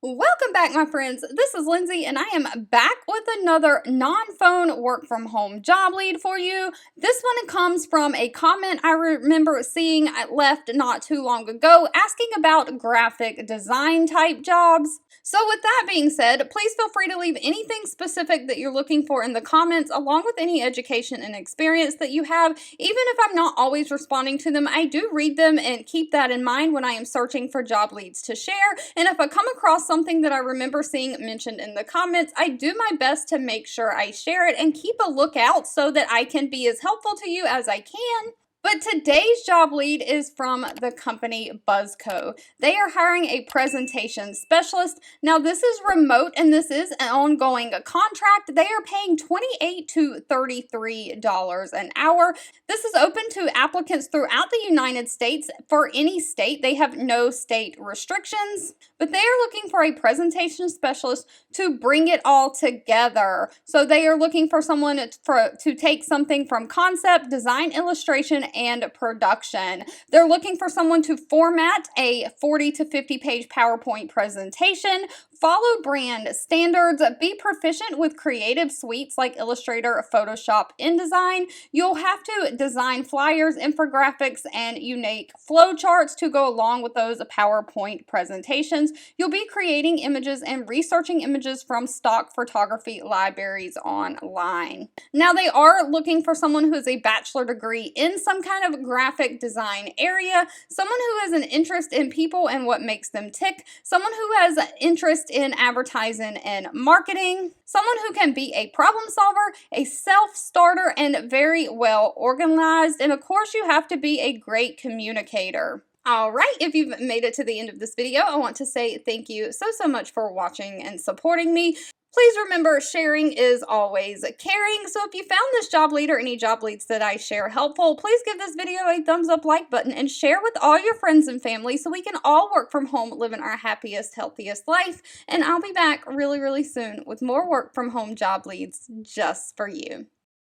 Welcome back, my friends. This is Lindsay, and I am back with another non-phone work from home job lead for you. This one comes from a comment I remember seeing left not too long ago asking about graphic design type jobs. So with that being said, please feel free to leave anything specific that you're looking for in the comments, along with any education and experience that you have. Even if I'm not always responding to them, I do read them and keep that in mind when I am searching for job leads to share. And if I come across something that I remember seeing mentioned in the comments, I do my best to make sure I share it and keep a lookout so that I can be as helpful to you as I can. But today's job lead is from the company Buzzco. They are hiring a presentation specialist. Now, this is remote and this is an ongoing contract. They are paying $28 to $33 an hour. This is open to applicants throughout the United States. For any state, they have no state restrictions, but they are looking for a presentation specialist to bring it all together. So they are looking for someone to take something from concept, design, illustration, and production. They're looking for someone to format a 40 to 50 page PowerPoint presentation, follow brand standards, be proficient with creative suites like Illustrator, Photoshop, InDesign. You'll have to design flyers, infographics, and unique flowcharts to go along with those PowerPoint presentations. You'll be creating images and researching images from stock photography libraries online. Now, they are looking for someone who has a bachelor degree in some kind of graphic design area, someone who has an interest in people and what makes them tick, someone who has an interest in advertising and marketing, someone who can be a problem solver, a self-starter, and very well organized. And of course, you have to be a great communicator. All right, if you've made it to the end of this video, I want to say thank you so much for watching and supporting me. Please remember, sharing is always caring. So if you found this job lead or any job leads that I share helpful, please give this video a thumbs up like button and share with all your friends and family so we can all work from home, living our happiest, healthiest life. And I'll be back really soon with more work from home job leads just for you.